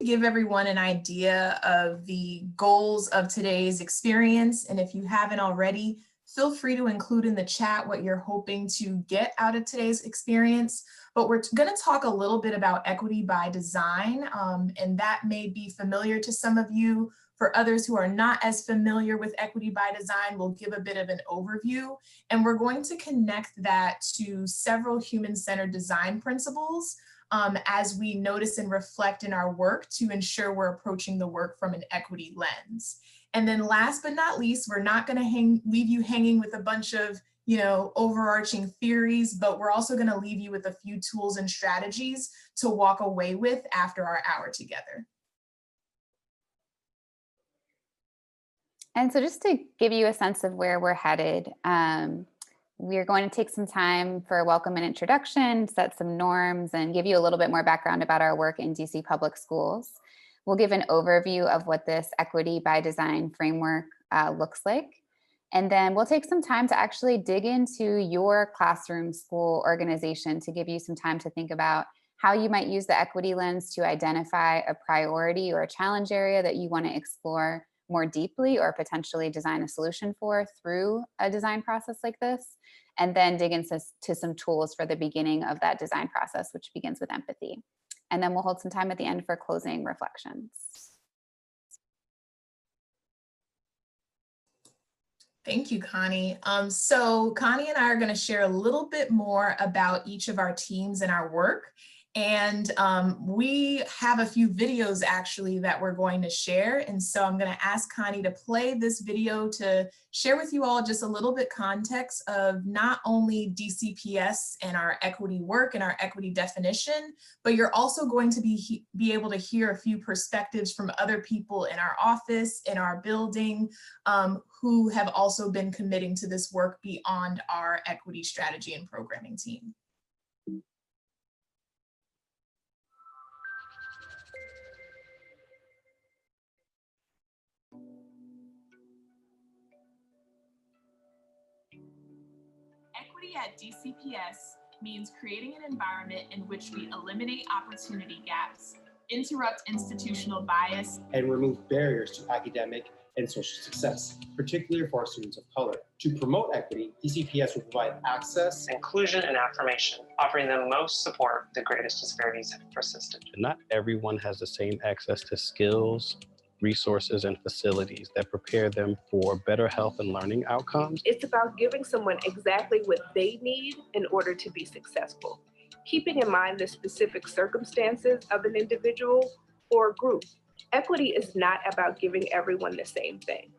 give everyone an idea of the goals of today's experience. And if you haven't already, feel free to include in the chat what you're hoping to get out of today's experience. But we're going to talk a little bit about equity by design, and that may be familiar to some of you. For others who are not as familiar with equity by design, we'll give a bit of an overview, and we're going to connect that to several human-centered design principles as we notice and reflect in our work to ensure we're approaching the work from an equity lens. And then last but not least, we're not going to leave you hanging with a bunch of overarching theories, but we're also going to leave you with a few tools and strategies to walk away with after our hour together. And so just to give you a sense of where we're headed, we're going to take some time for a welcome and introduction, set some norms, and give you a little bit more background about our work in DC Public Schools. We'll give an overview of what this equity by design framework looks like. And then we'll take some time to actually dig into your classroom, school, organization to give you some time to think about how you might use the equity lens to identify a priority or a challenge area that you want to explore more deeply or potentially design a solution for through a design process like this, and then dig into some tools for the beginning of that design process, which begins with empathy. And then we'll hold some time at the end for closing reflections. Thank you, Connie. So Connie and I are going to share a little bit more about each of our teams and our work. And we have a few videos actually that we're going to share. And so I'm going to ask Connie to play this video to share with you all just a little bit context of not only DCPS and our equity work and our equity definition, but you're also going to be able to hear a few perspectives from other people in our office, in our building, who have also been committing to this work beyond our equity strategy and programming team. Equity at DCPS means creating an environment in which we eliminate opportunity gaps, interrupt institutional bias, and remove barriers to academic and social success, particularly for our students of color. To promote equity, DCPS will provide access, inclusion, and affirmation, offering them most support. The greatest disparities have persisted. Not everyone has the same access to skills, resources, and facilities that prepare them for better health and learning outcomes. It's about giving someone exactly what they need in order to be successful, keeping in mind the specific circumstances of an individual or group. Equity is not about giving everyone the same thing.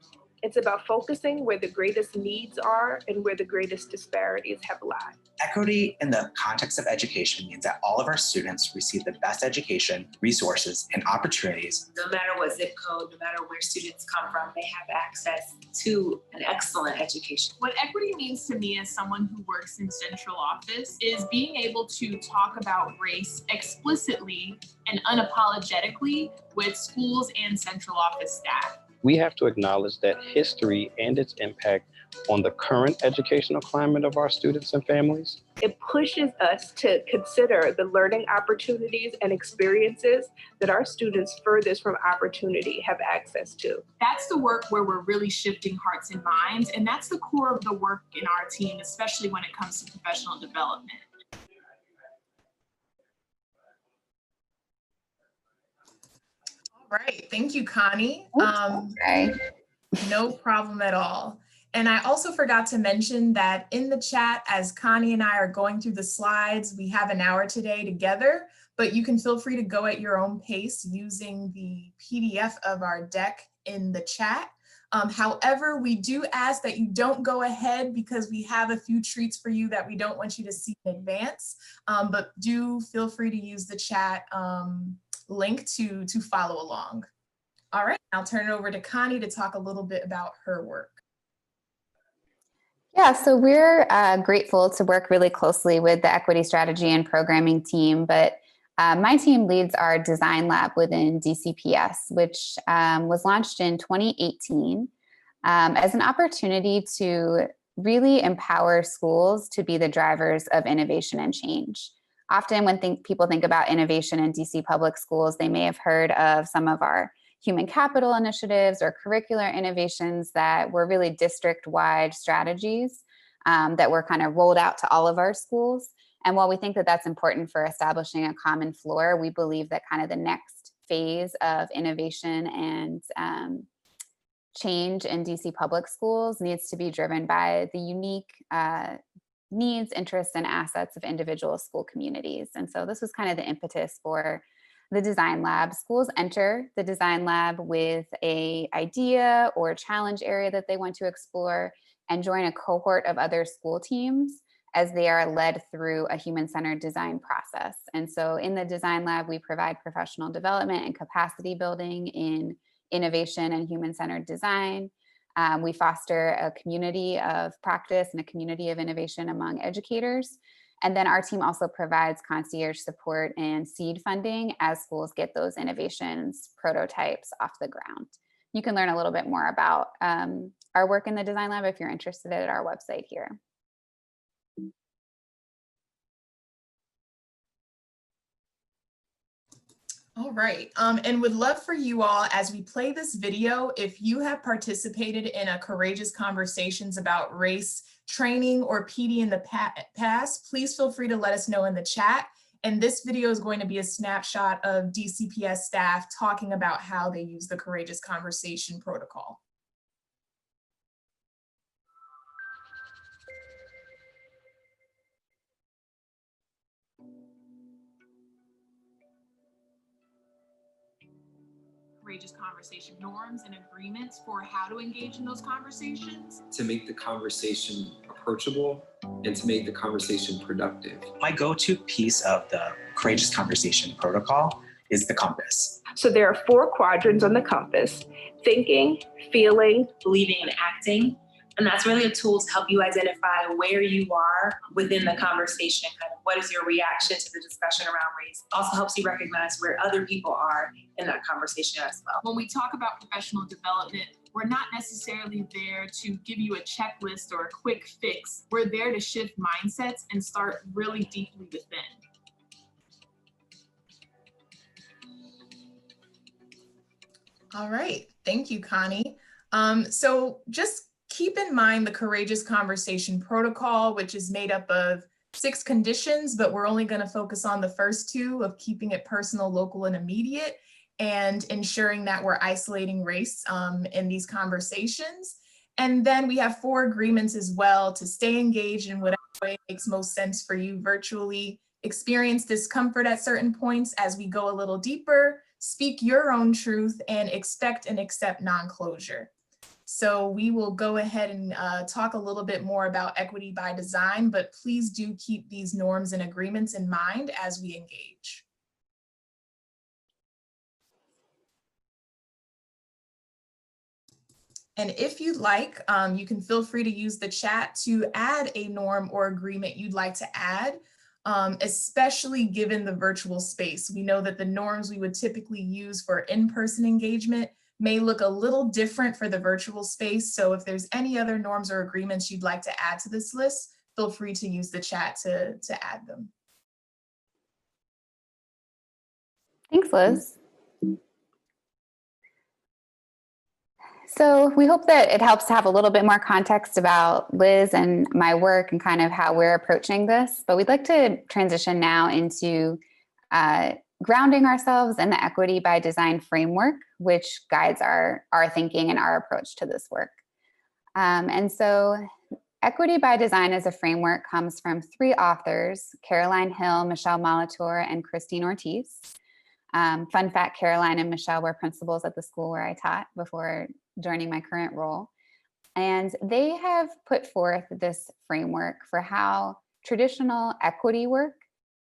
It's about focusing where the greatest needs are and where the greatest disparities have lied. Equity in the context of education means that all of our students receive the best education, resources, and opportunities. No matter what zip code, no matter where students come from, they have access to an excellent education. What equity means to me as someone who works in central office is being able to talk about race explicitly and unapologetically with schools and central office staff. We have to acknowledge that history and its impact on the current educational climate of our students and families. It pushes us to consider the learning opportunities and experiences that our students furthest from opportunity have access to. That's the work where we're really shifting hearts and minds, and that's the core of the work in our team, especially when it comes to professional development. All right, thank you, Connie. No problem at all. And I also forgot to mention that in the chat, as Connie and I are going through the slides, we have an hour today together, but you can feel free to go at your own pace using the PDF of our deck in the chat. However, we do ask that you don't go ahead because we have a few treats for you that we don't want you to see in advance, but do feel free to use the chat link to follow along. All right, I'll turn it over to Connie to talk a little bit about her work. Yeah, so we're grateful to work really closely with the equity strategy and programming team, but my team leads our design lab within DCPS, which was launched in 2018 as an opportunity to really empower schools to be the drivers of innovation and change. often when people think about innovation in DC public schools, they may have heard of some of our human capital initiatives or curricular innovations that were really district-wide strategies that were kind of rolled out to all of our schools. And while we think that that's important for establishing a common floor, we believe that kind of the next phase of innovation and change in DC public schools needs to be driven by the unique needs, interests, and assets of individual school communities. And so this was kind of the impetus for the design lab. Schools enter the design lab with an idea or challenge area that they want to explore and join a cohort of other school teams as they are led through a human-centered design process. And so in the design lab, we provide professional development and capacity building in innovation and human-centered design. We foster a community of practice and a community of innovation among educators. And then our team also provides concierge support and seed funding as schools get those innovations, prototypes off the ground. You can learn a little bit more about our work in the design lab if you're interested at our website here. All right, and would love for you all, as we play this video, if you have participated in a Courageous Conversations about Race training or PD in the past, please feel free to let us know in the chat. And this video is going to be a snapshot of DCPS staff talking about how they use the Courageous Conversation protocol. Courageous conversation norms and agreements for how to engage in those conversations. To make the conversation approachable and to make the conversation productive. My go-to piece of the Courageous Conversation protocol is the compass. So there are 4 quadrants on the compass: thinking, feeling, Believing and acting. And that's really a tool to help you identify where you are within the conversation, kind of what is your reaction to the discussion around race. Also helps you recognize where other people are in that conversation as well. When we talk about professional development, we're not necessarily there to give you a checklist or a quick fix. We're there to shift mindsets and start really deeply within. All right, thank you, Connie. So just keep in mind the Courageous Conversation protocol, which is made up of 6 conditions, but we're only going to focus on the first 2 of keeping it personal, local, and immediate, and ensuring that we're isolating race in these conversations. And then we have 4 agreements as well to stay engaged in whatever way makes most sense for you virtually, experience discomfort at certain points as we go a little deeper, speak your own truth, and expect and accept non-closure. So we will go ahead and talk a little bit more about equity by design, but please do keep these norms and agreements in mind as we engage. And if you'd like, you can feel free to use the chat to add a norm or agreement you'd like to add, especially given the virtual space. We know that the norms we would typically use for in-person engagement may look a little different for the virtual space. So if there's any other norms or agreements you'd like to add to this list, feel free to use the chat to add them. Thanks, Liz. So we hope that it helps to have a little bit more context about Liz and my work and kind of how we're approaching this. But we'd like to transition now into grounding ourselves in the equity by design framework, which guides our thinking and our approach to this work. And so equity by design as a framework comes from 3 authors: Caroline Hill, Michelle Molitor, and Christine Ortiz. Fun fact, Caroline and Michelle were principals at the school where I taught before joining my current role. And they have put forth this framework for how traditional equity work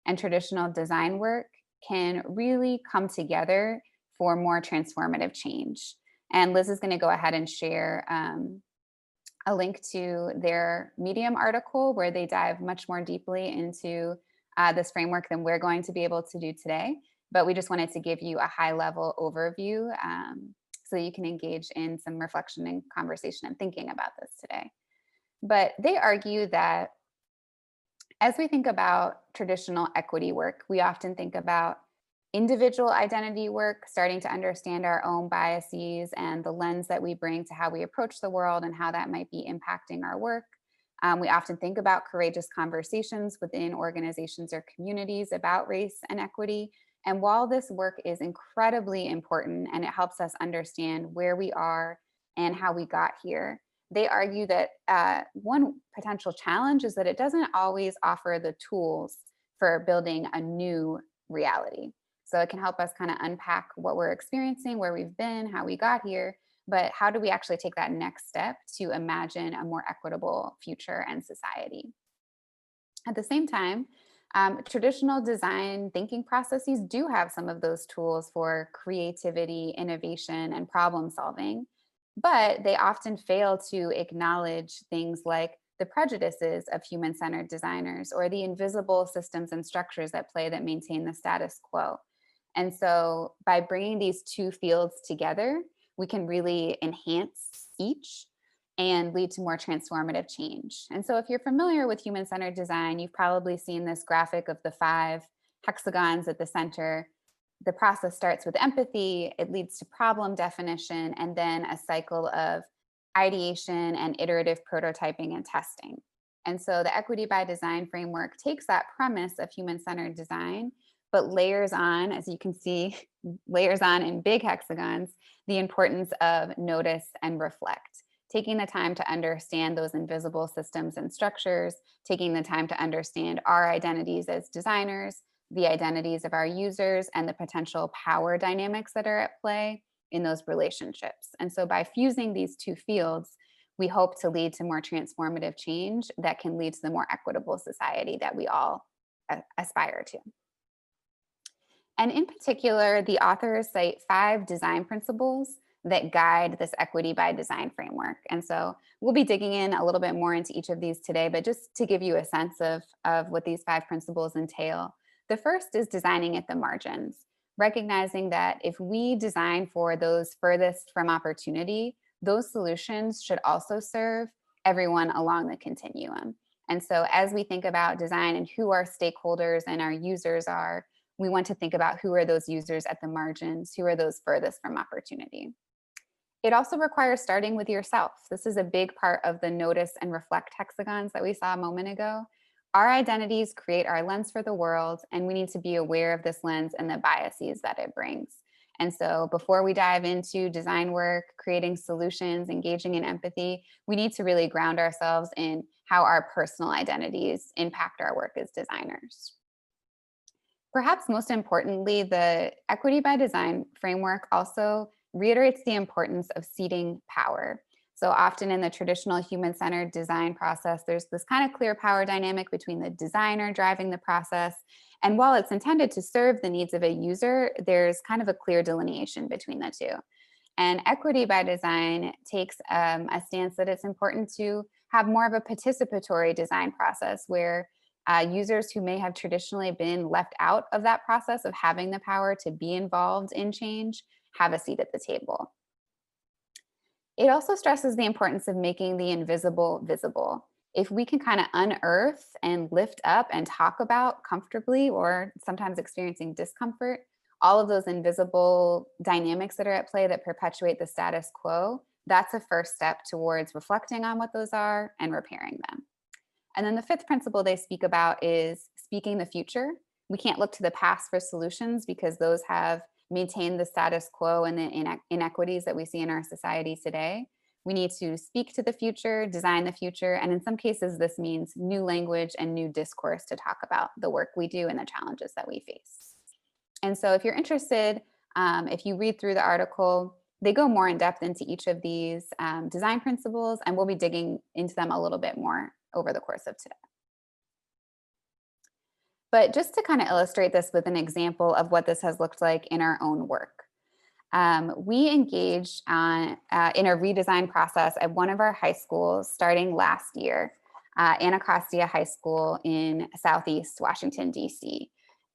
and traditional design work can really come together for more transformative change. And Liz is going to go ahead and share a link to their Medium article where they dive much more deeply into this framework than we're going to be able to do today. But we just wanted to give you a high-level overview so you can engage in some reflection and conversation and thinking about this today. But they argue that As we think about traditional equity work, we often think about individual identity work, starting to understand our own biases and the lens that we bring to how we approach the world and how that might be impacting our work. We often think about courageous conversations within organizations or communities about race and equity. And while this work is incredibly important and it helps us understand where we are and how we got here, they argue that one potential challenge is that it doesn't always offer the tools for building a new reality. So it can help us kind of unpack what we're experiencing, where we've been, how we got here, but how do we actually take that next step to imagine a more equitable future and society? At the same time, traditional design thinking processes do have some of those tools for creativity, innovation, and problem solving, but they often fail to acknowledge things like the prejudices of human-centered designers or the invisible systems and structures at play that maintain the status quo. And so by bringing these two fields together, we can really enhance each and lead to more transformative change. And so if you're familiar with human-centered design, you've probably seen this graphic of the 5 hexagons at the center. The process starts with empathy, it leads to problem definition, and then a cycle of ideation and iterative prototyping and testing. And so the equity by design framework takes that premise of human-centered design, but layers on, as you can see, layers on in big hexagons, the importance of notice and reflect, taking the time to understand those invisible systems and structures, taking the time to understand our identities as designers, the identities of our users, and the potential power dynamics that are at play in those relationships. And so by fusing these two fields, we hope to lead to more transformative change that can lead to the more equitable society that we all aspire to. And in particular, the authors cite 5 design principles that guide this equity by design framework. And so we'll be digging in a little bit more into each of these today, but just to give you a sense of what these 5 principles entail. The first is designing at the margins, recognizing that if we design for those furthest from opportunity, those solutions should also serve everyone along the continuum. And so as we think about design and who our stakeholders and our users are, we want to think about who are those users at the margins, who are those furthest from opportunity. It also requires starting with yourself. This is a big part of the notice and reflect hexagons that we saw a moment ago. Our identities create our lens for the world, and we need to be aware of this lens and the biases that it brings. And so before we dive into design work, creating solutions, engaging in empathy, we need to really ground ourselves in how our personal identities impact our work as designers. Perhaps most importantly, the equity by design framework also reiterates the importance of ceding power. So often in the traditional human-centered design process, there's this kind of clear power dynamic between the designer driving the process. And while it's intended to serve the needs of a user, there's kind of a clear delineation between the two. And equity by design takes a stance that it's important to have more of a participatory design process where users who may have traditionally been left out of that process of having the power to be involved in change have a seat at the table. It also stresses the importance of making the invisible visible. If we can kind of unearth and lift up and talk about comfortably or sometimes experiencing discomfort, all of those invisible dynamics that are at play that perpetuate the status quo, that's a first step towards reflecting on what those are and repairing them. And then the 5th principle they speak about is speaking the future. We can't look to the past for solutions because those have maintained the status quo and the inequities that we see in our society today. We need to speak to the future, design the future, and in some cases, this means new language and new discourse to talk about the work we do and the challenges that we face. And so if you're interested, if you read through the article, they go more in depth into each of these design principles, and we'll be digging into them a little bit more over the course of today. But just to kind of illustrate this with an example of what this has looked like in our own work. We engaged in a redesign process at one of our high schools starting last year, Anacostia High School in Southeast Washington, DC.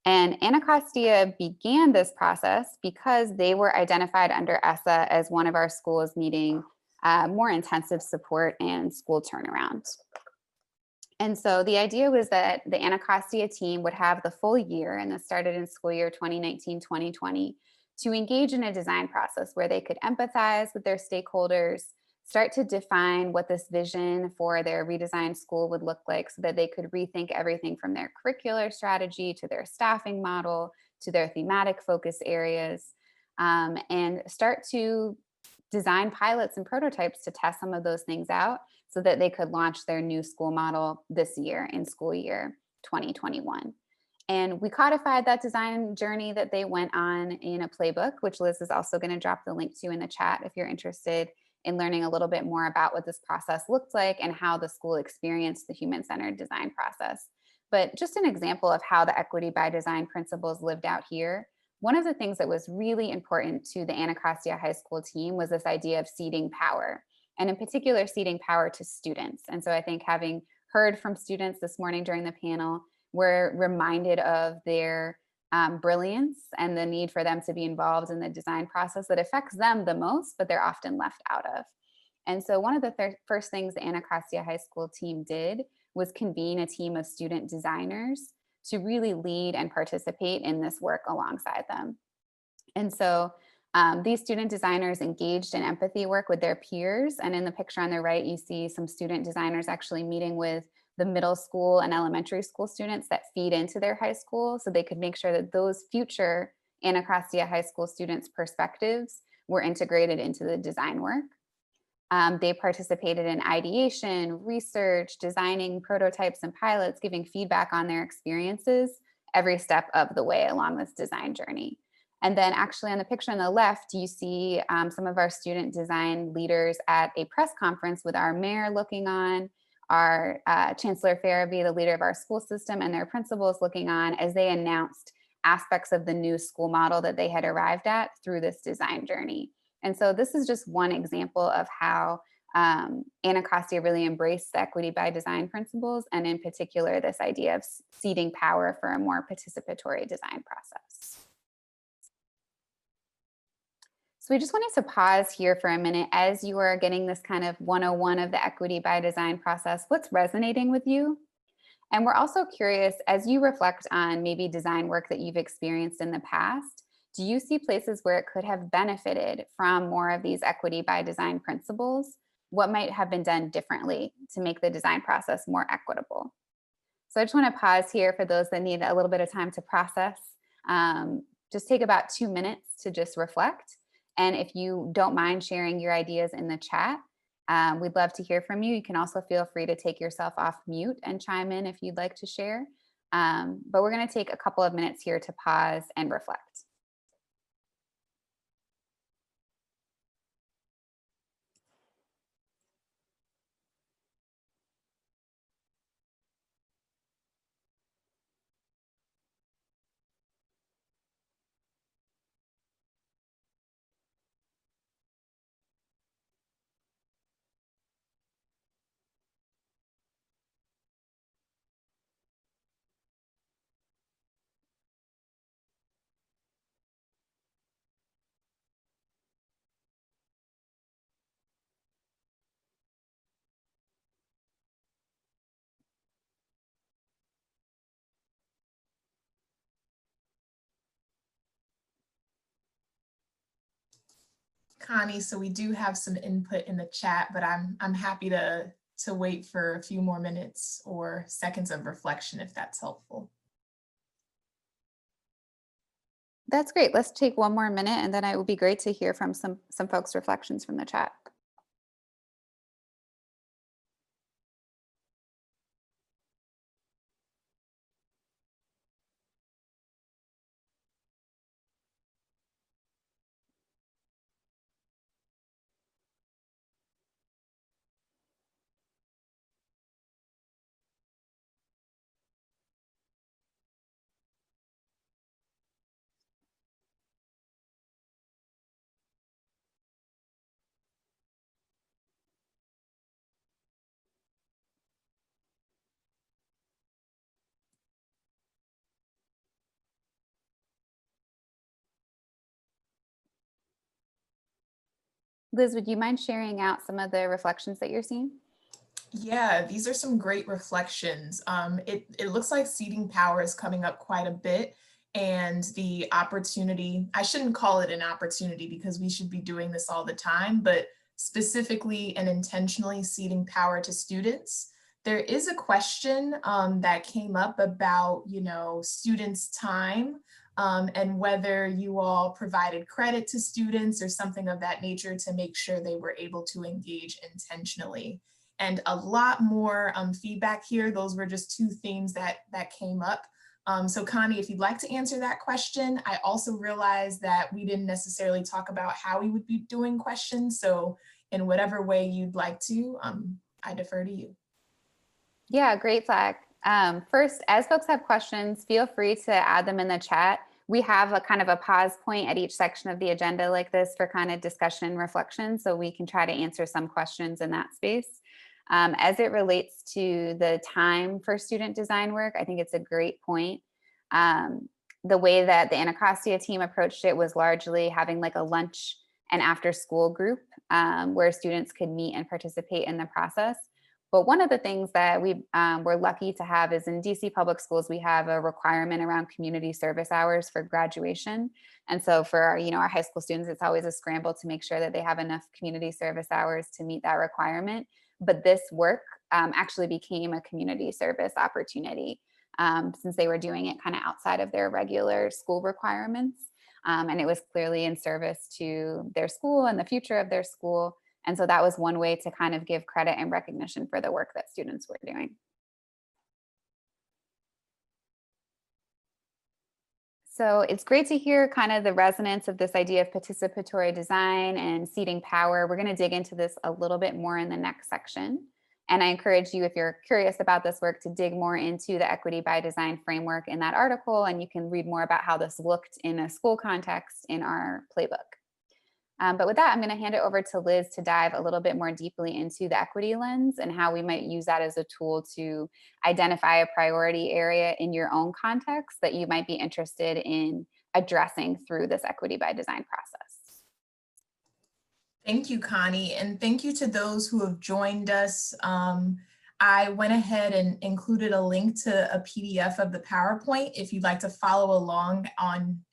And Anacostia began this process because they were identified under ESSA as one of our schools needing more intensive support and school turnaround. And so the idea was that the Anacostia team would have the full year, and this started in school year 2019-2020, to engage in a design process where they could empathize with their stakeholders, start to define what this vision for their redesigned school would look like so that they could rethink everything from their curricular strategy to their staffing model to their thematic focus areas, and start to design pilots and prototypes to test some of those things out so that they could launch their new school model this year in school year 2021. And we codified that design journey that they went on in a playbook, which Liz is also going to drop the link to in the chat if you're interested in learning a little bit more about what this process looked like and how the school experienced the human-centered design process. But just an example of how the equity by design principles lived out here. One of the things that was really important to the Anacostia High School team was this idea of ceding power, and in particular, ceding power to students. And so I think having heard from students this morning during the panel, we're reminded of their brilliance and the need for them to be involved in the design process that affects them the most, but they're often left out of. And so one of the first things the Anacostia High School team did was convene a team of student designers to really lead and participate in this work alongside them. And so these student designers engaged in empathy work with their peers. And in the picture on the right, you see some student designers actually meeting with the middle school and elementary school students that feed into their high school so they could make sure that those future Anacostia High School students' perspectives were integrated into the design work. They participated in ideation, research, designing prototypes and pilots, giving feedback on their experiences every step of the way along this design journey. And then actually on the picture on the left, you see some of our student design leaders at a press conference with our mayor looking on, our Chancellor Farabee, the leader of our school system, and their principals looking on as they announced aspects of the new school model that they had arrived at through this design journey. And so this is just one example of how Anacostia really embraced the equity by design principles, and in particular, this idea of ceding power for a more participatory design process. So we just wanted to pause here for a minute as you are getting this kind of 101 of the equity by design process. What's resonating with you? And we're also curious, as you reflect on maybe design work that you've experienced in the past, do you see places where it could have benefited from more of these equity by design principles? What might have been done differently to make the design process more equitable? So I just want to pause here for those that need a little bit of time to process. Just take about 2 minutes to just reflect. And if you don't mind sharing your ideas in the chat, we'd love to hear from you. You can also feel free to take yourself off mute and chime in if you'd like to share. But we're going to take a couple of minutes here to pause and reflect. Connie, so we do have some input in the chat, but I'm happy to wait for a few more minutes or seconds of reflection if that's helpful. That's great. Let's take one more minute, and then it would be great to hear from some folks' reflections from the chat. Liz, would you mind sharing out some of the reflections that you're seeing? Yeah, these are some great reflections. It looks like seating power is coming up quite a bit, and the opportunity, I shouldn't call it an opportunity because we should be doing this all the time, but specifically and intentionally ceding power to students. There is a question that came up about, students' time and whether you all provided credit to students or something of that nature to make sure they were able to engage intentionally. And a lot more feedback here. Those were just two themes that came up. So Connie, if you'd like to answer that question. I also realized that we didn't necessarily talk about how we would be doing questions. So in whatever way you'd like to, I defer to you. Yeah, great flag. First, as folks have questions, feel free to add them in the chat. We have a kind of a pause point at each section of the agenda like this for kind of discussion and reflection, so we can try to answer some questions in that space. As it relates to the time for student design work, I think it's a great point. The way that the Anacostia team approached it was largely having like a lunch and after school group where students could meet and participate in the process. But one of the things that we we're lucky to have is in DC public schools, we have a requirement around community service hours for graduation. And so for our high school students, it's always a scramble to make sure that they have enough community service hours to meet that requirement. But this work actually became a community service opportunity since they were doing it kind of outside of their regular school requirements. And it was clearly in service to their school and the future of their school. And so that was one way to kind of give credit and recognition for the work that students were doing. So it's great to hear kind of the resonance of this idea of participatory design and seeding power. We're going to dig into this a little bit more in the next section. And I encourage you, if you're curious about this work, to dig more into the Equity by Design framework in that article, and you can read more about how this looked in a school context in our playbook. But with that, I'm going to hand it over to Liz to dive a little bit more deeply into the equity lens and how we might use that as a tool to identify a priority area in your own context that you might be interested in addressing through this Equity by Design process. Thank you, Connie, and thank you to those who have joined us. I went ahead and included a link to a PDF of the PowerPoint if you'd like to follow along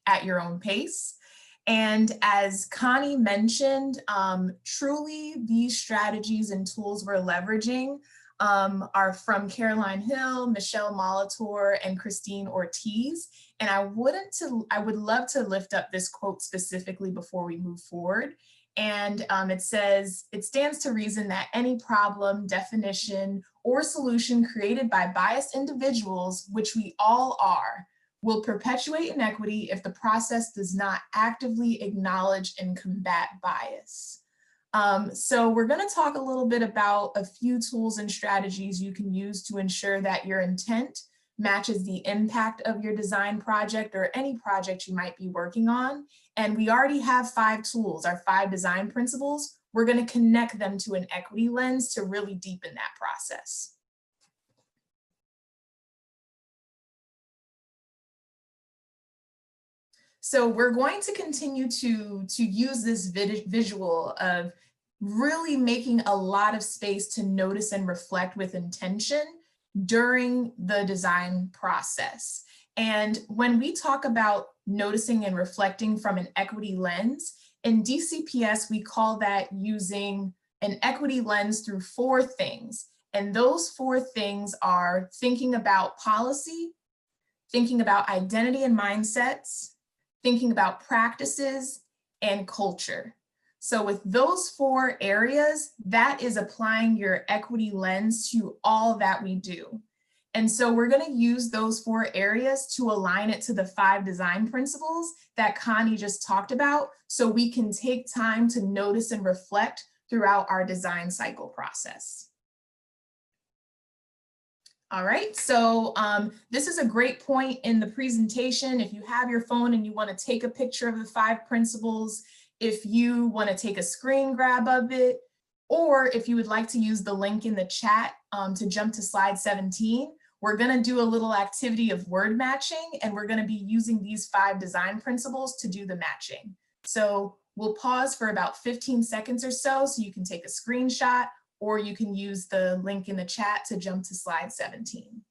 at your own pace. And as Connie mentioned, truly these strategies and tools we're leveraging are from Caroline Hill, Michelle Molitor, and Christine Ortiz. And I would love to lift up this quote specifically before we move forward. And it says, "It stands to reason that any problem, definition, or solution created by biased individuals, which we all are, will perpetuate inequity if the process does not actively acknowledge and combat bias." So we're going to talk a little bit about a few tools and strategies you can use to ensure that your intent matches the impact of your design project or any project you might be working on. And we already have 5 tools, our 5 design principles. We're going to connect them to an equity lens to really deepen that process. So we're going to continue to use this visual of really making a lot of space to notice and reflect with intention during the design process. And when we talk about noticing and reflecting from an equity lens, in DCPS, we call that using an equity lens through 4 things. And those 4 things are thinking about policy, thinking about identity and mindsets, thinking about practices, and culture. So with those 4 areas, that is applying your equity lens to all that we do. And so we're going to use those 4 areas to align it to the 5 design principles that Connie just talked about, so we can take time to notice and reflect throughout our design cycle process. All right, so this is a great point in the presentation. If you have your phone and you want to take a picture of the 5 principles, if you want to take a screen grab of it, or if you would like to use the link in the chat to jump to slide 17, we're going to do a little activity of word matching, and we're going to be using these 5 design principles to do the matching. So we'll pause for about 15 seconds or so you can take a screenshot or you can use the link in the chat to jump to slide 17.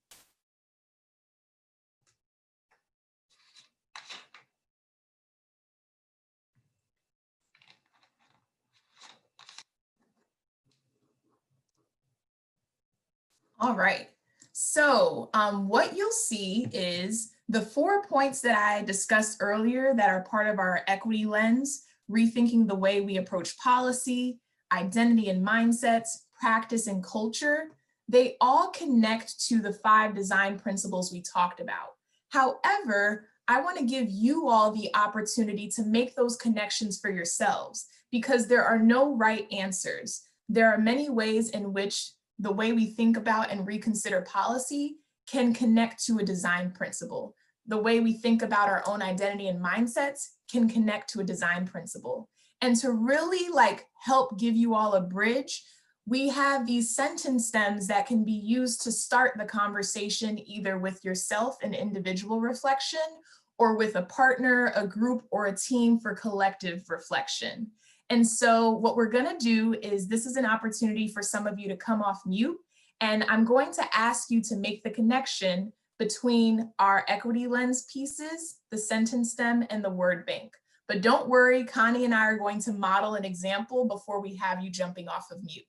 All right, so what you'll see is the 4 points that I discussed earlier that are part of our equity lens: rethinking the way we approach policy, identity and mindsets, practice and culture. They all connect to the 5 design principles we talked about. However, I want to give you all the opportunity to make those connections for yourselves, because there are no right answers. There are many ways in which the way we think about and reconsider policy can connect to a design principle. The way we think about our own identity and mindsets can connect to a design principle. And to really help give you all a bridge, we have these sentence stems that can be used to start the conversation, either with yourself and individual reflection, or with a partner, a group, or a team for collective reflection. And so what we're gonna do is, this is an opportunity for some of you to come off mute, and I'm going to ask you to make the connection between our equity lens pieces, the sentence stem, and the word bank. But don't worry, Connie and I are going to model an example before we have you jumping off of mute.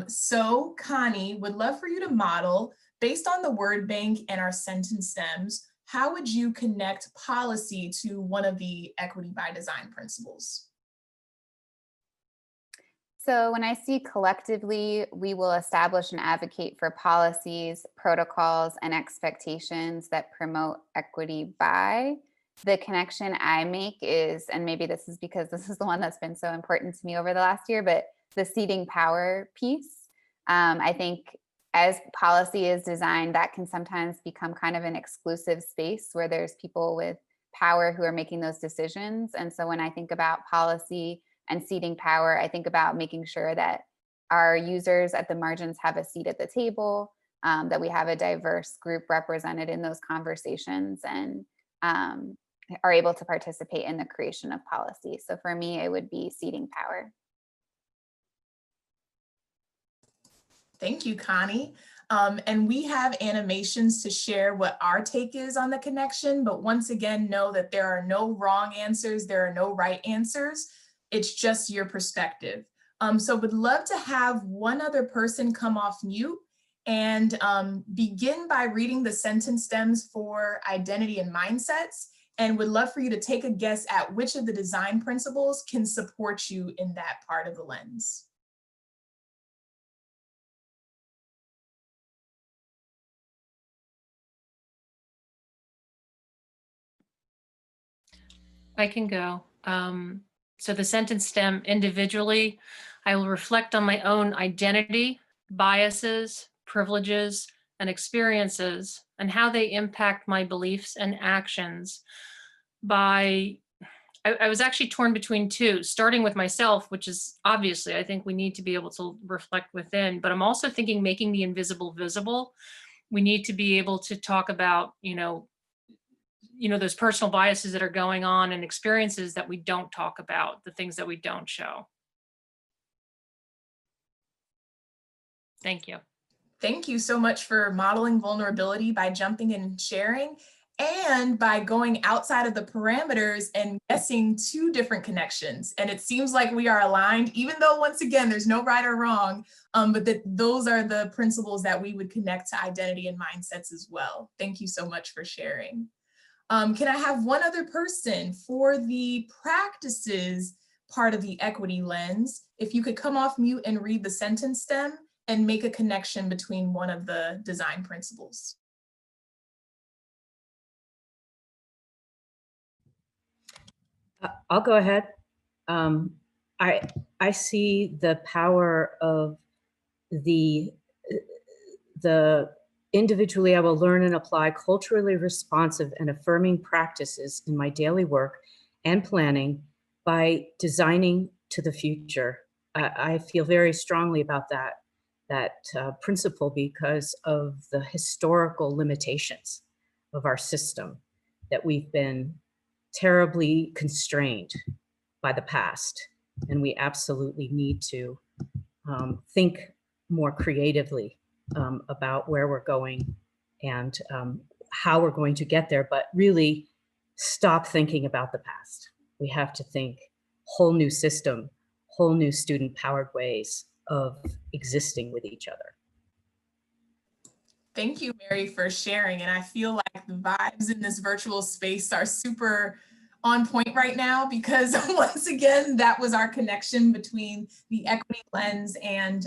So Connie, would love for you to model, based on the word bank and our sentence stems, how would you connect policy to one of the equity by design principles? So when I see collectively, we will establish and advocate for policies, protocols, and expectations that promote equity by, the connection I make is, and maybe this is because this is the one that's been so important to me over the last year, but the ceding power piece. I think as policy is designed, that can sometimes become kind of an exclusive space where there's people with power who are making those decisions. And so when I think about policy and ceding power, I think about making sure that our users at the margins have a seat at the table, that we have a diverse group represented in those conversations, and are able to participate in the creation of policy. So for me, it would be ceding power. Thank you, Connie. And we have animations to share what our take is on the connection, but once again, know that there are no wrong answers, there are no right answers. It's just your perspective. So would love to have one other person come off mute and begin by reading the sentence stems for identity and mindsets, and would love for you to take a guess at which of the design principles can support you in that part of the lens. I can go. So the sentence stem: individually, I will reflect on my own identity, biases, privileges, and experiences, and how they impact my beliefs and actions. I was actually torn between two, starting with myself, which is obviously, I think we need to be able to reflect within, but I'm also thinking making the invisible visible. We need to be able to talk about, those personal biases that are going on and experiences that we don't talk about, the things that we don't show. Thank you. Thank you so much for modeling vulnerability by jumping in and sharing, and by going outside of the parameters and guessing 2 different connections. And it seems like we are aligned, even though once again, there's no right or wrong, but that those are the principles that we would connect to identity and mindsets as well. Thank you so much for sharing. Can I have one other person for the practices part of the equity lens? If you could come off mute and read the sentence stem and make a connection between one of the design principles. I'll go ahead. I see the power of the individually, I will learn and apply culturally responsive and affirming practices in my daily work and planning by designing to the future. I feel very strongly about that principle because of the historical limitations of our system, that we've been terribly constrained by the past, and we absolutely need to think more creatively about where we're going and how we're going to get there, but really stop thinking about the past. We have to think whole new system, whole new student-powered ways of existing with each other. Thank you, Mary, for sharing. And I feel like the vibes in this virtual space are super on point right now, because once again, that was our connection between the equity lens and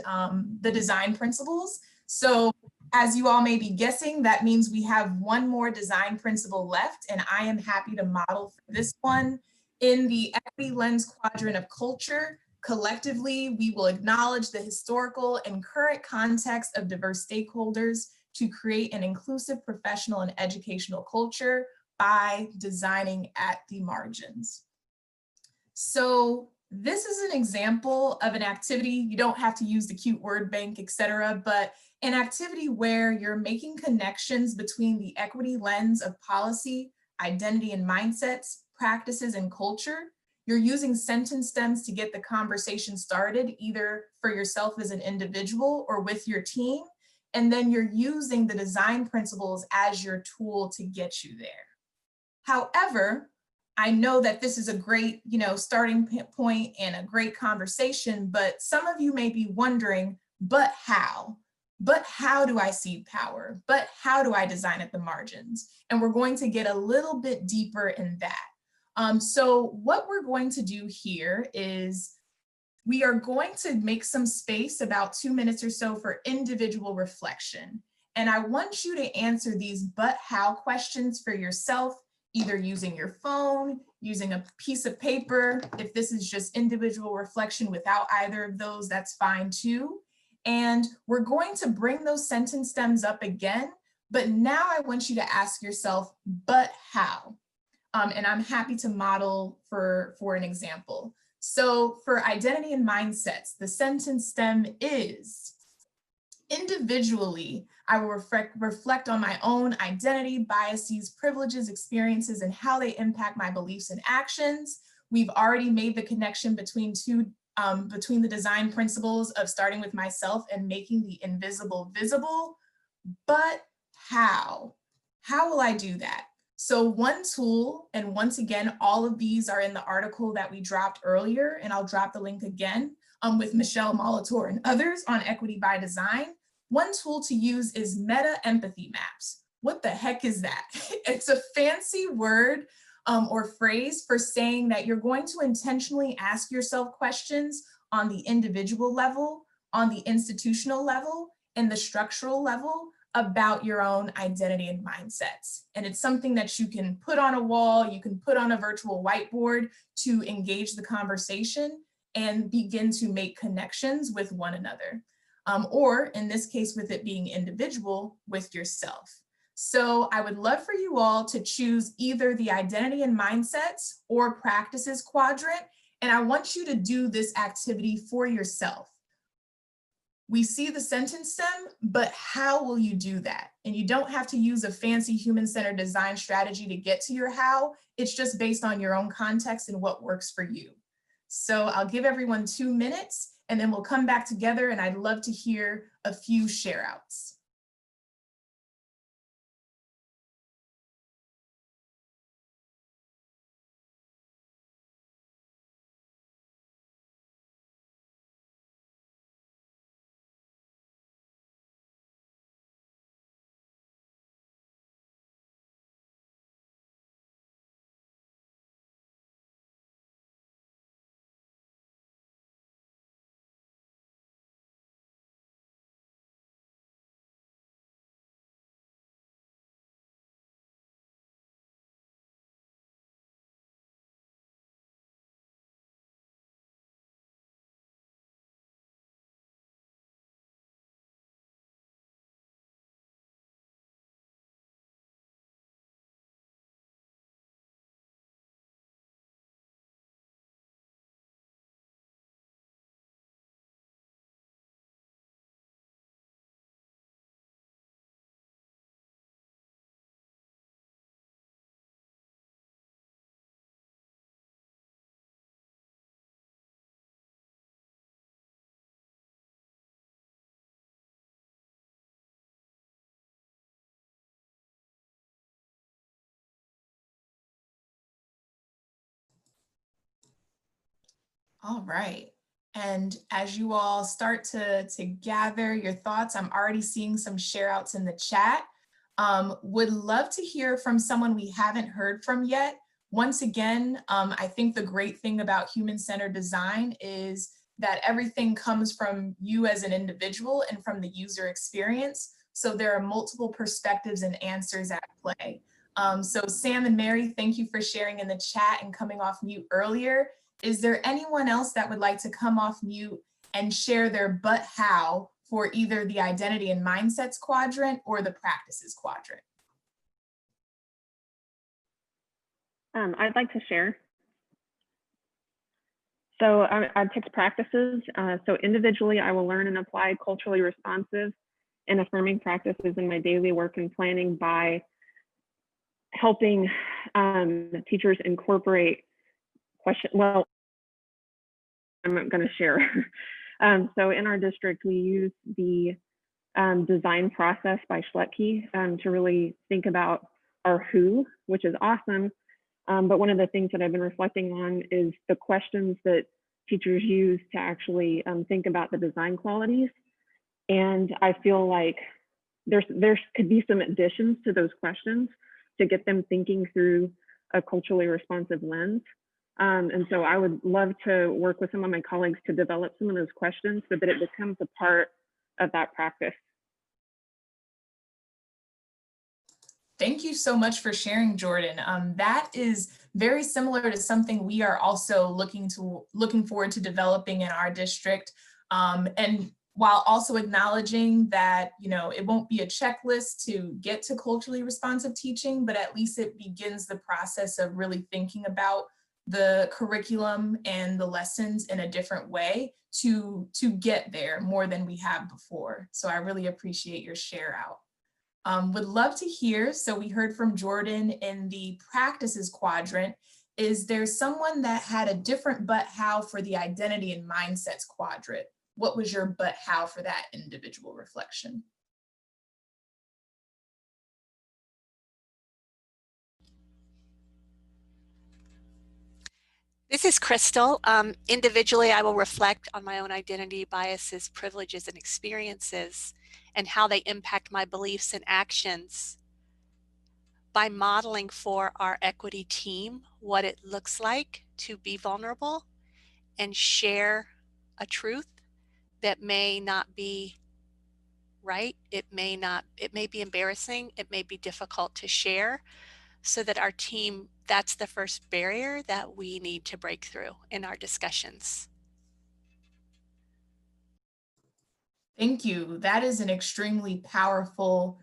the design principles. So as you all may be guessing, that means we have one more design principle left, and I am happy to model for this one. In the equity lens quadrant of culture, collectively, we will acknowledge the historical and current context of diverse stakeholders to create an inclusive professional and educational culture by designing at the margins. So this is an example of an activity. You don't have to use the cute word bank, etc., but an activity where you're making connections between the equity lens of policy, identity and mindsets, practices and culture. You're using sentence stems to get the conversation started, either for yourself as an individual or with your team. And then you're using the design principles as your tool to get you there. However, I know that this is a great, starting point and a great conversation, but some of you may be wondering, but how? But how do I seed power? But how do I design at the margins? And we're going to get a little bit deeper in that. So what we're going to do here is we are going to make some space, about 2 minutes or so, for individual reflection. And I want you to answer these but how questions for yourself, either using your phone, using a piece of paper. If this is just individual reflection without either of those, that's fine too. And we're going to bring those sentence stems up again, but now I want you to ask yourself, but how? And I'm happy to model for an example. So for identity and mindsets, the sentence stem is, individually, I will reflect on my own identity, biases, privileges, experiences, and how they impact my beliefs and actions. We've already made the connection between the design principles of starting with myself and making the invisible visible. But how? How will I do that? So one tool, and once again, all of these are in the article that we dropped earlier, and I'll drop the link again with Michelle Molitor and others on Equity by Design. One tool to use is meta empathy maps. What the heck is that? It's a fancy word or phrase for saying that you're going to intentionally ask yourself questions on the individual level, on the institutional level, and the structural level about your own identity and mindsets. And it's something that you can put on a wall, you can put on a virtual whiteboard to engage the conversation and begin to make connections with one another. Or in this case, with it being individual, with yourself. So I would love for you all to choose either the identity and mindsets or practices quadrant, and I want you to do this activity for yourself. We see the sentence stem, but how will you do that? And you don't have to use a fancy human-centered design strategy to get to your how. It's just based on your own context and what works for you. So I'll give everyone 2 minutes, and then we'll come back together, and I'd love to hear a few share outs. All right. And as you all start to gather your thoughts, I'm already seeing some share outs in the chat. Would love to hear from someone we haven't heard from yet. Once again, I think the great thing about human-centered design is that everything comes from you as an individual and from the user experience. So there are multiple perspectives and answers at play. So Sam and Mary, thank you for sharing in the chat and coming off mute earlier. Is there anyone else that would like to come off mute and share their but how for either the identity and mindsets quadrant or the practices quadrant? I'd like to share. So I picked practices. So individually, I will learn and apply culturally responsive and affirming practices in my daily work and planning by helping teachers incorporate well, I'm going to share. So in our district, we use the design process by Schlettke to really think about our who, which is awesome. But one of the things that I've been reflecting on is the questions that teachers use to actually think about the design qualities. And I feel like there could be some additions to those questions to get them thinking through a culturally responsive lens. And so I would love to work with some of my colleagues to develop some of those questions so that it becomes a part of that practice. Thank you so much for sharing, Jordan. That is very similar to something we are also looking forward to developing in our district. And while also acknowledging that, you know, it won't be a checklist to get to culturally responsive teaching, but at least it begins the process of really thinking about the curriculum and the lessons in a different way to get there more than we have before. So I really appreciate your share out. Would love to hear, so we heard from Jordan in the practices quadrant. Is there someone that had a different but how for the identity and mindsets quadrant? What was your but how for that individual reflection? This is Crystal. Individually, I will reflect on my own identity, biases, privileges, and experiences, and how they impact my beliefs and actions by modeling for our equity team what it looks like to be vulnerable and share a truth that may not be right. It may be embarrassing. It may be difficult to share, so that our team, that's the first barrier that we need to break through in our discussions. Thank you. That is an extremely powerful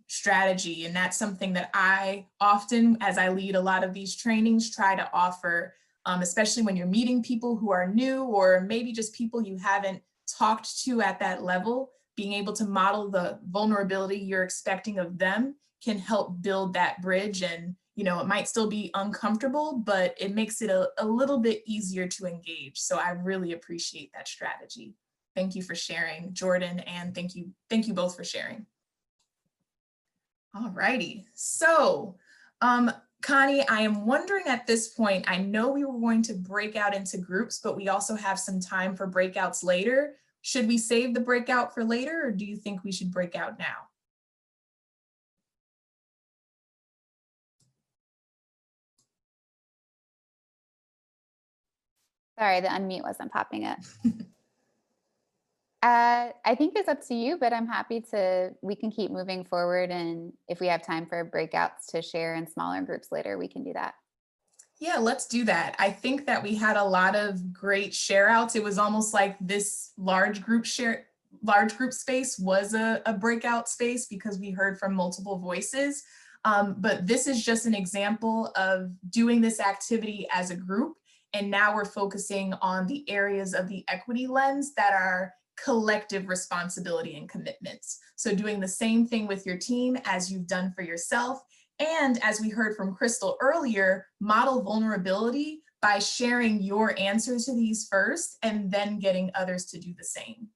strategy. And that's something that I often, as I lead a lot of these trainings, try to offer, especially when you're meeting people who are new or maybe just people you haven't talked to at that level. Being able to model the vulnerability you're expecting of them can help build that bridge. And, you know, it might still be uncomfortable, but it makes it a little bit easier to engage. So I really appreciate that strategy. Thank you for sharing, Jordan, and thank you both for sharing. All righty. So, Connie, I am wondering at this point, I know we were going to break out into groups, but we also have some time for breakouts later. Should we save the breakout for later, or do you think we should break out now? Sorry, the unmute wasn't popping up. I think it's up to you, but I'm happy we can keep moving forward. And if we have time for breakouts to share in smaller groups later, we can do that. Yeah, let's do that. I think that we had a lot of great share outs. It was almost like this large group space was a breakout space because we heard from multiple voices. But this is just an example of doing this activity as a group. And now we're focusing on the areas of the equity lens that are collective responsibility and commitments. So doing the same thing with your team as you've done for yourself. And as we heard from Crystal earlier, model vulnerability by sharing your answers to these first and then getting others to do the same.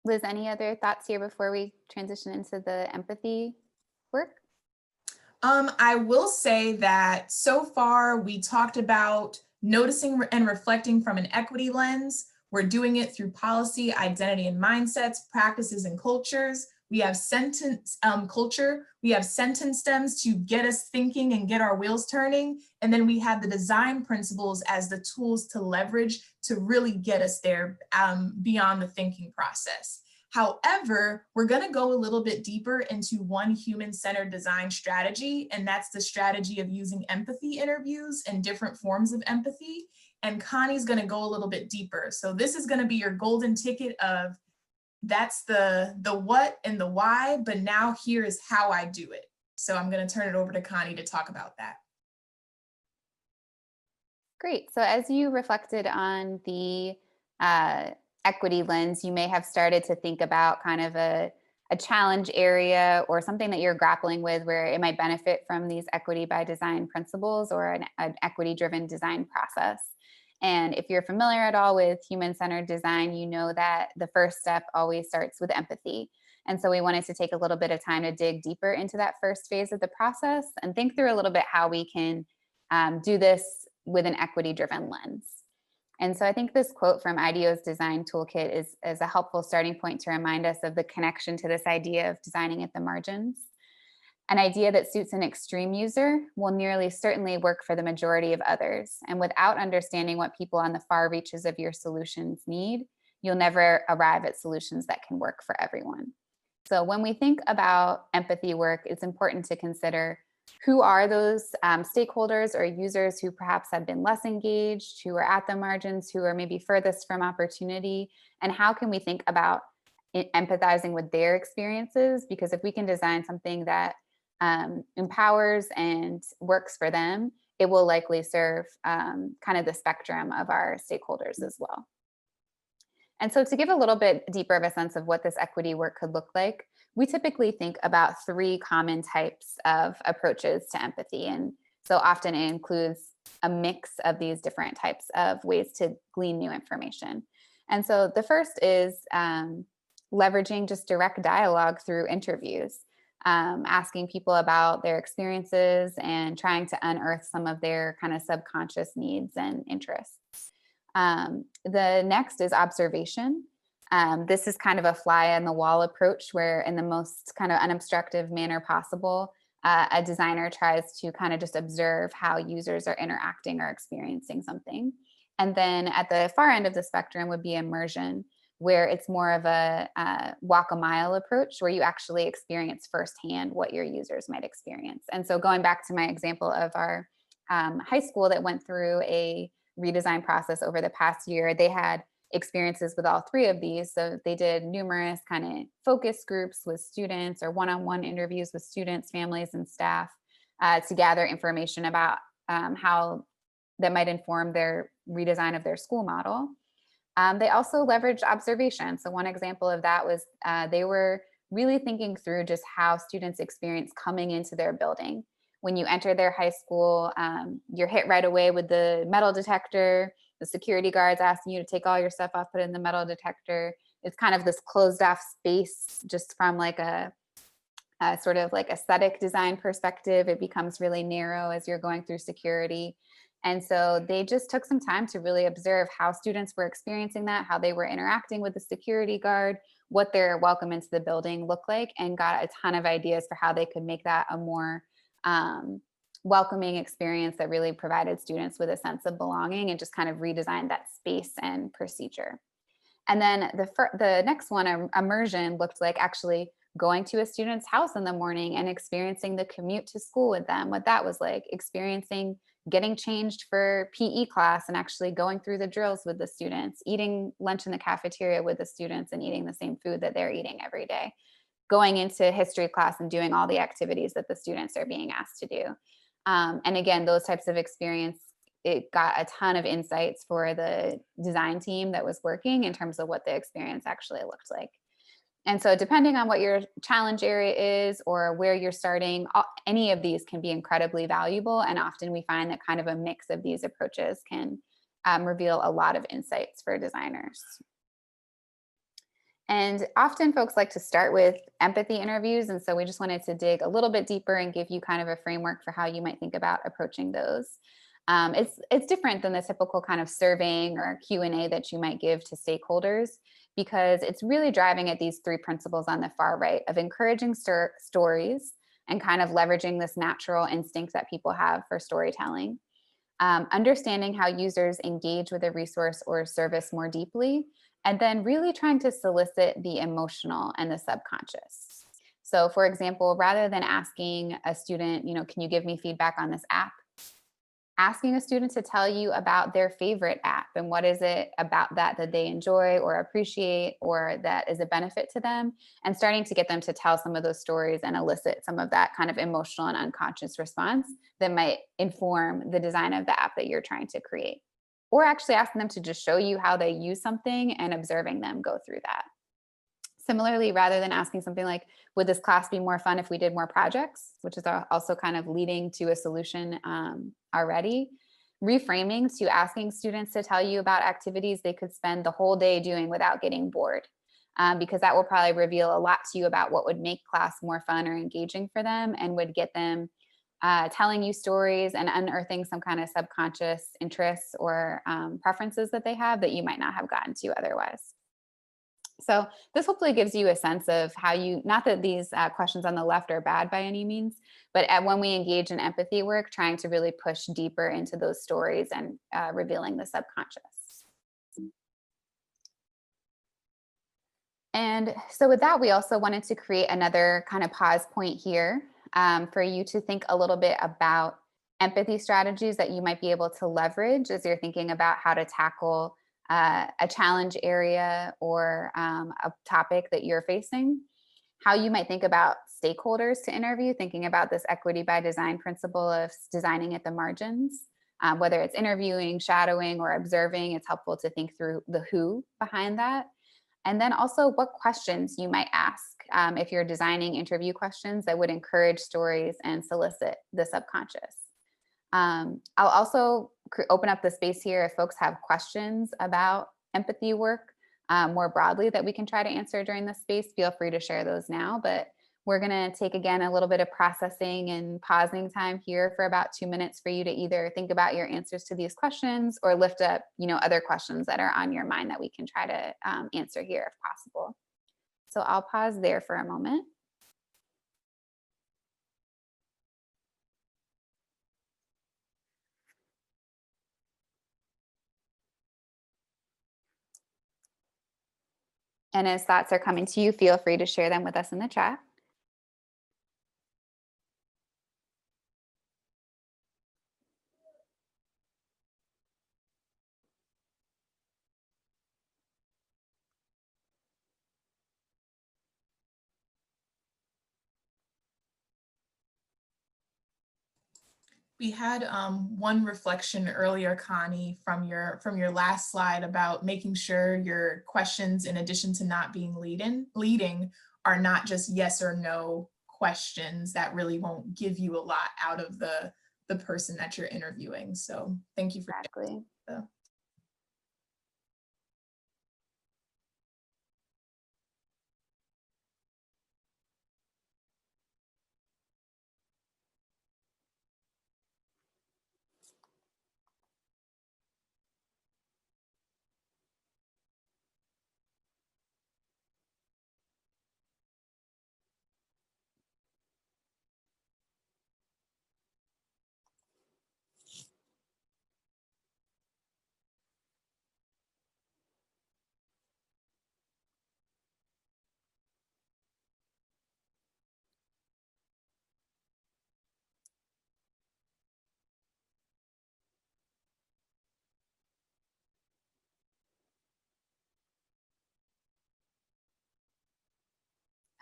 Liz, any other thoughts here before we transition into the empathy work? I will say that so far we talked about noticing and reflecting from an equity lens. We're doing it through policy, identity and mindsets, practices and cultures. We have sentence culture. We have sentence stems to get us thinking and get our wheels turning. And then we have the design principles as the tools to leverage to really get us there beyond the thinking process. However, we're going to go a little bit deeper into one human-centered design strategy, and that's the strategy of using empathy interviews and different forms of empathy. And Connie's going to go a little bit deeper. So this is going to be your golden ticket of that's the what and the why, but now here is how I do it. So I'm going to turn it over to Connie to talk about that. Great. So as you reflected on the equity lens, you may have started to think about kind of a challenge area or something that you're grappling with where it might benefit from these equity by design principles or an equity-driven design process. And if you're familiar at all with human-centered design, you know that the first step always starts with empathy. And so we wanted to take a little bit of time to dig deeper into that first phase of the process and think through a little bit how we can do this with an equity-driven lens. And so I think this quote from IDEO's design toolkit is a helpful starting point to remind us of the connection to this idea of designing at the margins. An idea that suits an extreme user will nearly certainly work for the majority of others. And without understanding what people on the far reaches of your solutions need, you'll never arrive at solutions that can work for everyone. So when we think about empathy work, it's important to consider who are those stakeholders or users who perhaps have been less engaged, who are at the margins, who are maybe furthest from opportunity, and how can we think about empathizing with their experiences? Because if we can design something that empowers and works for them, it will likely serve kind of the spectrum of our stakeholders as well. And so to give a little bit deeper of a sense of what this equity work could look like, we typically think about 3 common types of approaches to empathy. And so often it includes a mix of these different types of ways to glean new information. And so the first is leveraging just direct dialogue through interviews, asking people about their experiences and trying to unearth some of their kind of subconscious needs and interests. The next is observation. This is kind of a fly on the wall approach where in the most kind of unobstructive manner possible, a designer tries to kind of just observe how users are interacting or experiencing something. And then at the far end of the spectrum would be immersion, where it's more of a walk a mile approach where you actually experience firsthand what your users might experience. And so going back to my example of our high school that went through a redesign process over the past year, they had experiences with all 3 of these. So they did numerous kind of focus groups with students or one-on-one interviews with students, families, and staff to gather information about how that might inform their redesign of their school model. They also leveraged observation. So one example of that was they were really thinking through just how students experience coming into their building. When you enter their high school, you're hit right away with the metal detector, the security guards asking you to take all your stuff off, put it in the metal detector. It's kind of this closed off space just from like a sort of like aesthetic design perspective. It becomes really narrow as you're going through security. And so they just took some time to really observe how students were experiencing that, how they were interacting with the security guard, what their welcome into the building looked like, and got a ton of ideas for how they could make that a more welcoming experience that really provided students with a sense of belonging and just kind of redesigned that space and procedure. And then the next one, immersion, looked like actually going to a student's house in the morning and experiencing the commute to school with them, what that was like, experiencing getting changed for PE class and actually going through the drills with the students, eating lunch in the cafeteria with the students and eating the same food that they're eating every day, going into history class and doing all the activities that the students are being asked to do. And again, those types of experience, it got a ton of insights for the design team that was working in terms of what the experience actually looked like. And so depending on what your challenge area is or where you're starting, any of these can be incredibly valuable. And often we find that kind of a mix of these approaches can reveal a lot of insights for designers. And often folks like to start with empathy interviews. And so we just wanted to dig a little bit deeper and give you kind of a framework for how you might think about approaching those. It's different than the typical kind of surveying or Q&A that you might give to stakeholders, because it's really driving at these three principles on the far right of encouraging stories and kind of leveraging this natural instinct that people have for storytelling. Understanding how users engage with a resource or service more deeply, and then really trying to solicit the emotional and the subconscious. So for example, rather than asking a student, can you give me feedback on this app? Asking a student to tell you about their favorite app and what is it about that they enjoy or appreciate or that is a benefit to them, and starting to get them to tell some of those stories and elicit some of that kind of emotional and unconscious response that might inform the design of the app that you're trying to create. Or actually asking them to just show you how they use something and observing them go through that. Similarly, rather than asking something like, would this class be more fun if we did more projects, which is also kind of leading to a solution already, reframing to asking students to tell you about activities they could spend the whole day doing without getting bored, because that will probably reveal a lot to you about what would make class more fun or engaging for them and would get them telling you stories and unearthing some kind of subconscious interests or preferences that they have that you might not have gotten to otherwise. So this hopefully gives you a sense of how you, not that these questions on the left are bad by any means, but when we engage in empathy work, trying to really push deeper into those stories and revealing the subconscious. And so with that, we also wanted to create another kind of pause point here for you to think a little bit about empathy strategies that you might be able to leverage as you're thinking about how to tackle a challenge area or a topic that you're facing. How you might think about stakeholders to interview, thinking about this equity by design principle of designing at the margins. Whether it's interviewing, shadowing, or observing, it's helpful to think through the who behind that. And then also what questions you might ask if you're designing interview questions that would encourage stories and solicit the subconscious. I'll also open up the space here if folks have questions about empathy work more broadly that we can try to answer during this space. Feel free to share those now, but we're going to take again a little bit of processing and pausing time here for about 2 minutes for you to either think about your answers to these questions or lift up, other questions that are on your mind that we can try to answer here if possible. So I'll pause there for a moment. And as thoughts are coming to you, feel free to share them with us in the chat. We had one reflection earlier, Connie, from your last slide about making sure your questions, in addition to not being leading, are not just yes or no questions that really won't give you a lot out of the person that you're interviewing. So thank you for that.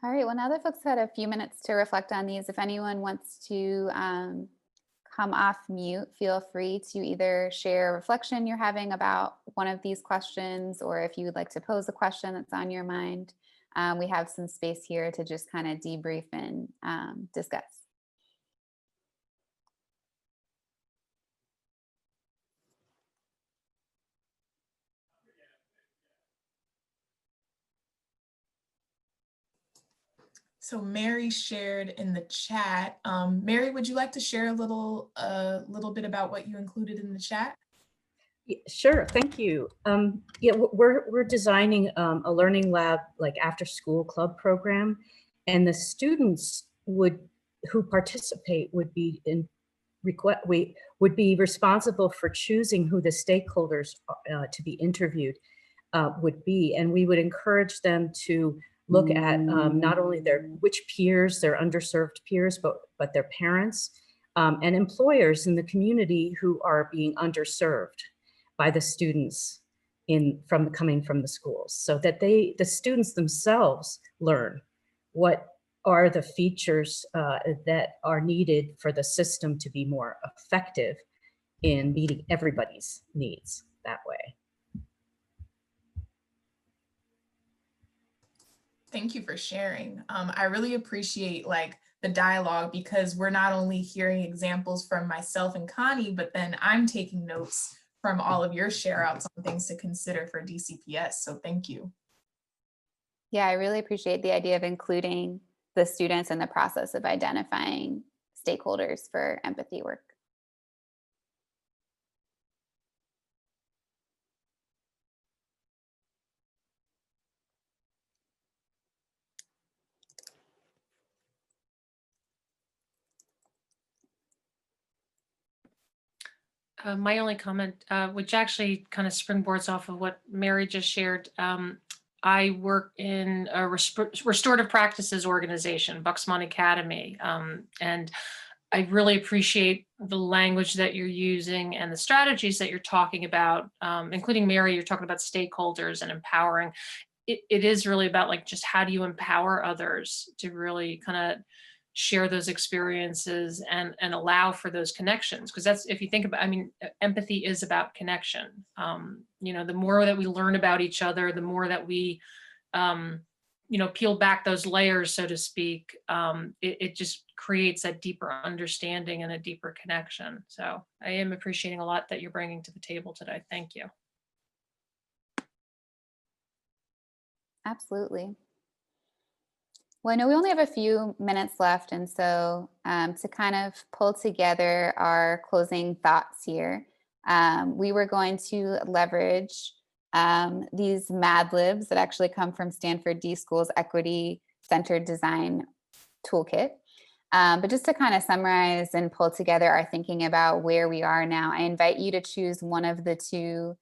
All right, well, now that folks had a few minutes to reflect on these, if anyone wants to come off mute, feel free to either share a reflection you're having about one of these questions, or if you would like to pose a question that's on your mind, we have some space here to just kind of debrief and discuss. So Mary shared in the chat. Mary, would you like to share a little bit about what you included in the chat? Sure, thank you. Yeah, we're designing a learning lab, like after school club program, and the students who participate would be responsible for choosing who the stakeholders to be interviewed would be, and we would encourage them to look at not only which peers, their underserved peers, but their parents and employers in the community who are being underserved by the students coming from the schools, so that the students themselves learn what are the features that are needed for the system to be more effective in meeting everybody's needs that way. Thank you for sharing. I really appreciate the dialogue, because we're not only hearing examples from myself and Connie, but then I'm taking notes from all of your share outs on things to consider for DCPS. So thank you. Yeah, I really appreciate the idea of including the students in the process of identifying stakeholders for empathy work. My only comment, which actually kind of springboards off of what Mary just shared. I work in a restorative practices organization, Bucksmont Academy, and I really appreciate the language that you're using and the strategies that you're talking about, including Mary, you're talking about stakeholders and empowering. It is really about just how do you empower others to really kind of share those experiences and allow for those connections, because that's, if you think about, empathy is about connection. The more that we learn about each other, the more that we peel back those layers, so to speak, it just creates that deeper understanding and a deeper connection. So I am appreciating a lot that you're bringing to the table today. Thank you. Absolutely. Well, I know we only have a few minutes left, and so to kind of pull together our closing thoughts here, we were going to leverage these Mad Libs that actually come from Stanford D School's Equity-Centered Design Toolkit. But just to kind of summarize and pull together our thinking about where we are now, I invite you to choose one of the two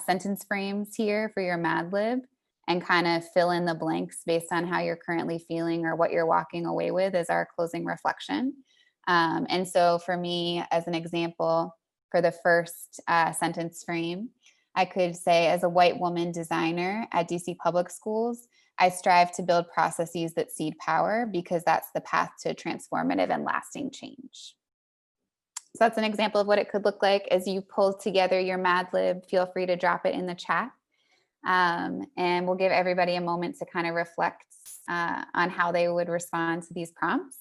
sentence frames here for your Mad Lib, and kind of fill in the blanks based on how you're currently feeling or what you're walking away with as our closing reflection. And so for me, as an example, for the first sentence frame, I could say, as a white woman designer at DC Public Schools, I strive to build processes that seed power, because that's the path to transformative and lasting change. So that's an example of what it could look like. As you pull together your Mad Lib, feel free to drop it in the chat. And we'll give everybody a moment to kind of reflect on how they would respond to these prompts.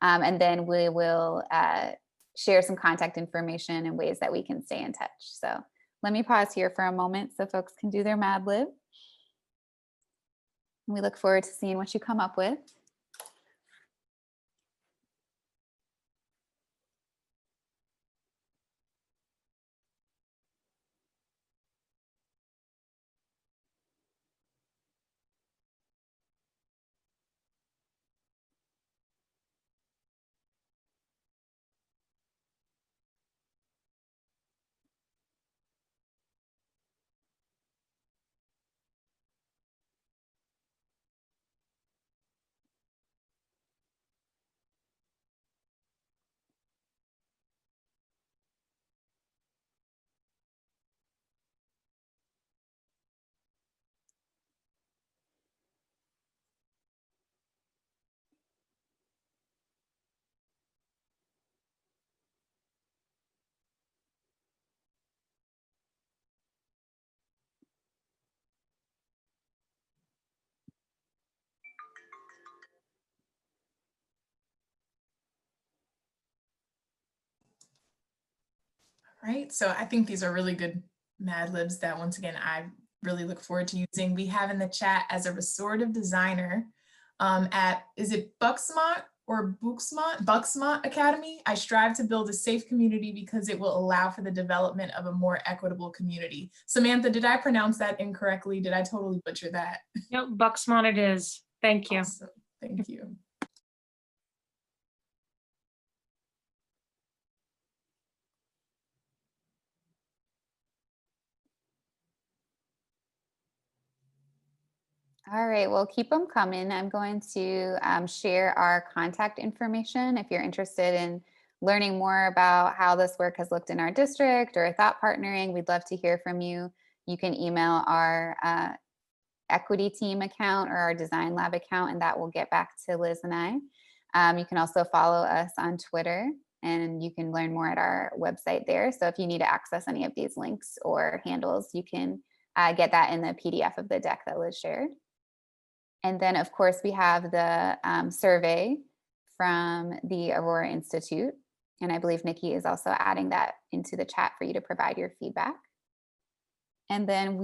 And then we will share some contact information and ways that we can stay in touch. So let me pause here for a moment so folks can do their Mad Lib. We look forward to seeing what you come up with. Right. So I think these are really good Mad Libs that, once again, I really look forward to using. We have in the chat, as a restorative designer, at, is it Bucksmont or Bucksmont Academy? I strive to build a safe community because it will allow for the development of a more equitable community. Samantha, did I pronounce that incorrectly? Did I totally butcher that? Nope, Bucksmont it is. Thank you. Awesome. Thank you. All right, well, keep them coming. I'm going to share our contact information if you're interested in learning more about how this work has looked in our district or thought partnering. We'd love to hear from you. You can email our equity team account or our design lab account, and that will get back to Liz and I. You can also follow us on Twitter, and you can learn more at our website there. So if you need to access any of these links or handles, you can get that in the PDF of the deck that Liz shared. And then, of course, we have the survey from the Aurora Institute. And I believe Nikki is also adding that into the chat for you to provide your feedback. And then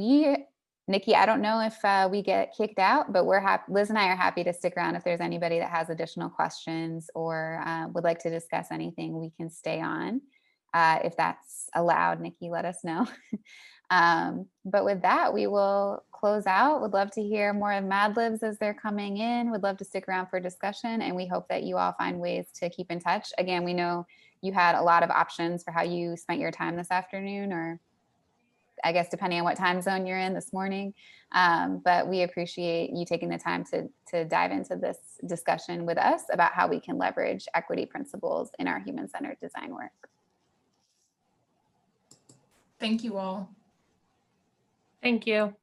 Nikki, I don't know if we get kicked out, but Liz and I are happy to stick around if there's anybody that has additional questions or would like to discuss anything, we can stay on. If that's allowed, Nikki, let us know. But with that, we will close out. Would love to hear more of Mad Libs as they're coming in. Would love to stick around for discussion, and we hope that you all find ways to keep in touch. Again, we know you had a lot of options for how you spent your time this afternoon, or I guess depending on what time zone you're in this morning. But we appreciate you taking the time to dive into this discussion with us about how we can leverage equity principles in our human-centered design work. Thank you all. Thank you.